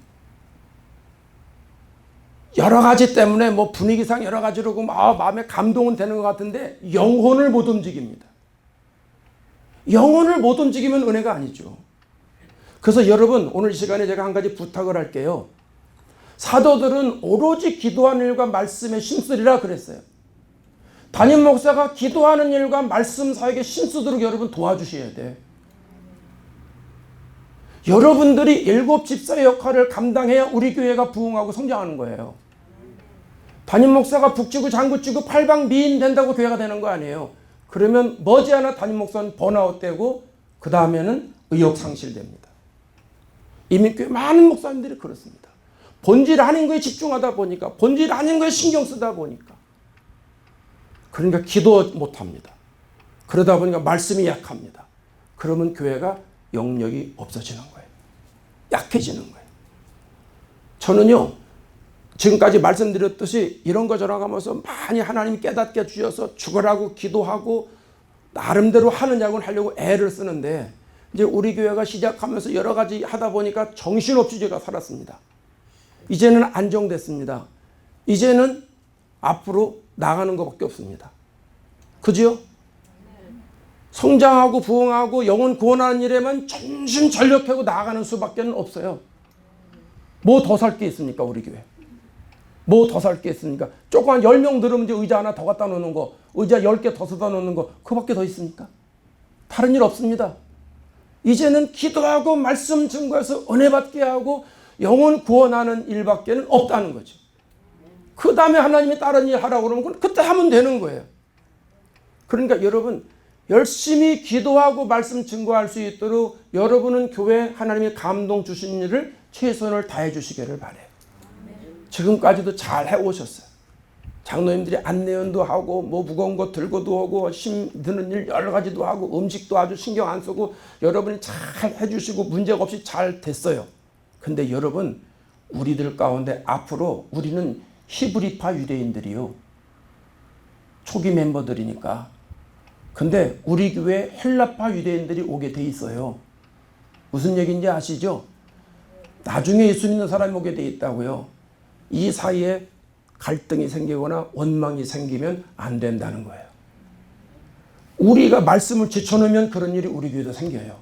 A: 여러 가지 때문에 뭐 분위기상 여러 가지로 마음에 감동은 되는 것 같은데 영혼을 못 움직입니다. 영혼을 못 움직이면 은혜가 아니죠. 그래서 여러분 오늘 이 시간에 제가 한 가지 부탁을 할게요. 사도들은 오로지 기도하는 일과 말씀에 힘쓰리라 그랬어요. 담임 목사가 기도하는 일과 말씀 사역에 힘쓰도록 여러분 도와주셔야 돼. 여러분들이 일곱 집사의 역할을 감당해야 우리 교회가 부흥하고 성장하는 거예요. 담임 목사가 북치고 장구치고 팔방미인 된다고 교회가 되는 거 아니에요. 그러면 머지않아 담임 목사는 번아웃 되고 그 다음에는 의욕상실됩니다. 이미 꽤 많은 목사님들이 그렇습니다. 본질 아닌 거에 집중하다 보니까, 본질 아닌 거에 신경 쓰다 보니까, 그러니까 기도 못합니다. 그러다 보니까 말씀이 약합니다. 그러면 교회가 영역이 없어지는 거예요. 약해지는 거예요. 저는요, 지금까지 말씀드렸듯이 이런 거 저런 거 하면서 많이 하나님이 깨닫게 주셔서 죽으라고 기도하고 나름대로 하느냐고는 하려고 애를 쓰는데, 이제 우리 교회가 시작하면서 여러 가지 하다 보니까 정신없이 제가 살았습니다. 이제는 안정됐습니다. 이제는 앞으로 나가는 것밖에 없습니다. 그죠? 성장하고 부흥하고 영혼 구원하는 일에만 전심전력하고 나아가는 수밖에 없어요. 뭐 더 살 게 있습니까, 우리 교회? 뭐 더 살 게 있습니까? 조금 한 10명 들으면 이제 의자 하나 더 갖다 놓는 거, 의자 10개 더 써다 놓는 거, 그밖에 더 있습니까? 다른 일 없습니다. 이제는 기도하고 말씀 증거해서 은혜 받게 하고 영혼 구원하는 일밖에는 없다는 거죠. 그 다음에 하나님이 다른 일 하라고 그러면 그때 하면 되는 거예요. 그러니까 여러분 열심히 기도하고 말씀 증거할 수 있도록 여러분은 교회 하나님이 감동 주신 일을 최선을 다해 주시기를 바라요. 지금까지도 잘 해오셨어요. 장로님들이 안내연도 하고 뭐 무거운 거 들고도 오고 힘드는 일 여러 가지도 하고 음식도 아주 신경 안 쓰고 여러분이 잘 해주시고 문제가 없이 잘 됐어요. 근데 여러분 우리들 가운데 앞으로 우리는 히브리파 유대인들이요. 초기 멤버들이니까. 근데 우리 교회 헬라파 유대인들이 오게 돼 있어요. 무슨 얘기인지 아시죠? 나중에 예수 믿는 사람이 오게 돼 있다고요. 이 사이에 갈등이 생기거나 원망이 생기면 안 된다는 거예요. 우리가 말씀을 제쳐놓으면 그런 일이 우리 교회도 생겨요.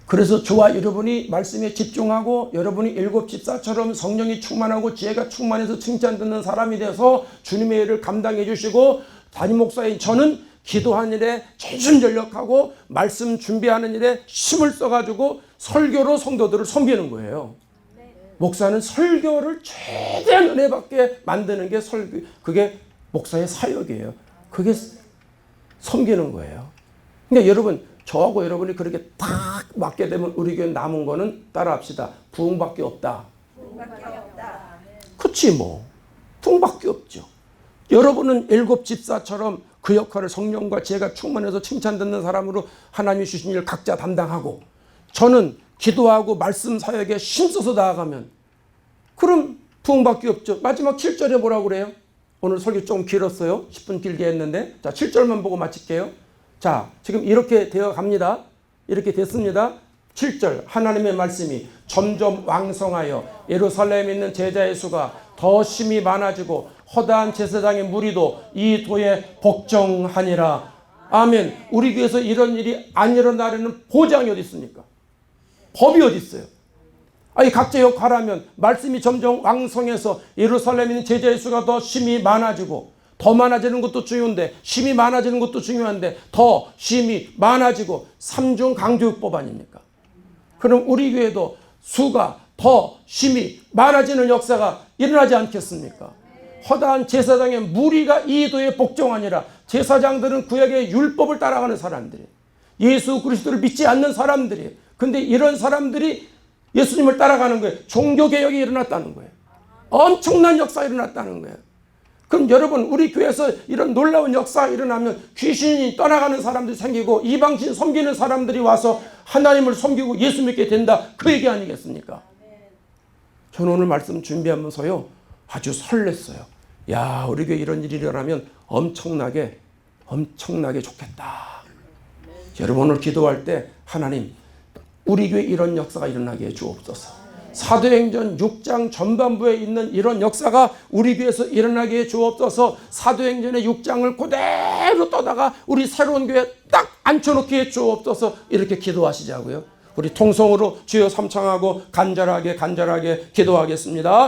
A: 그래서 저와 여러분이 말씀에 집중하고 여러분이 일곱 집사처럼 성령이 충만하고 지혜가 충만해서 칭찬 듣는 사람이 돼서 주님의 일을 감당해 주시고 담임 목사인 저는 기도하는 일에 전심전력하고 말씀 준비하는 일에 힘을 써가지고 설교로 성도들을 섬기는 거예요. 목사는 설교를 최대한 은혜 받게 만드는 게 그게 목사의 사역이에요. 그게 섬기는 거예요. 그러니까 여러분 저하고 여러분이 그렇게 딱 맞게 되면 우리 교회 남은 거는 따라합시다. 부흥밖에 없다. 그치 뭐. 부흥밖에 없죠. 여러분은 일곱 집사처럼 그 역할을 성령과 지혜가 충만해서 칭찬 듣는 사람으로 하나님이 주신 일을 각자 담당하고 저는 기도하고 말씀 사역에 힘써서 나아가면 그럼 부흥밖에 없죠. 마지막 7절에 뭐라고 그래요? 오늘 설교 좀 길었어요. 10분 길게 했는데 자 7절만 보고 마칠게요. 자 지금 이렇게 되어 갑니다. 이렇게 됐습니다. 7절 하나님의 말씀이 점점 왕성하여 예루살렘에 있는 제자의 수가 더 심히 많아지고 허다한 제사장의 무리도 이 도에 복종하니라. 아멘. 우리 교회에서 이런 일이 안 일어나려는 보장이 어디 있습니까? 법이 어디 있어요? 아니 각자 역할하면 말씀이 점점 왕성해서 예루살렘에 있는 제자의 수가 더 심히 많아지고 더 많아지는 것도 중요한데 심히 많아지는 것도 중요한데 더 심히 많아지고 삼중 강조법 아닙니까? 그럼 우리 교회도 수가 더 심히 많아지는 역사가 일어나지 않겠습니까? 허다한 제사장의 무리가 이 도에 복종하니라. 제사장들은 구약의 율법을 따라가는 사람들이에요. 예수 그리스도를 믿지 않는 사람들이에요. 근데 이런 사람들이 예수님을 따라가는 거예요. 종교개혁이 일어났다는 거예요. 엄청난 역사가 일어났다는 거예요. 그럼 여러분, 우리 교회에서 이런 놀라운 역사가 일어나면 귀신이 떠나가는 사람들이 생기고 이방신 섬기는 사람들이 와서 하나님을 섬기고 예수 믿게 된다, 그 얘기 아니겠습니까? 저는 오늘 말씀 준비하면서요 아주 설렜어요. 야, 우리 교회 이런 일이 일어나면 엄청나게 좋겠다. 여러분, 오늘 기도할 때 하나님, 우리 교회 이런 역사가 일어나게 해 주옵소서. 사도행전 6장 전반부에 있는 이런 역사가 우리 교회에서 일어나게 해 주옵소서. 사도행전의 6장을 그대로 떠다가 우리 새로운 교회에 딱 앉혀놓게 해 주옵소서. 이렇게 기도하시자고요. 우리 통성으로 주여 삼창하고 간절하게 기도하겠습니다.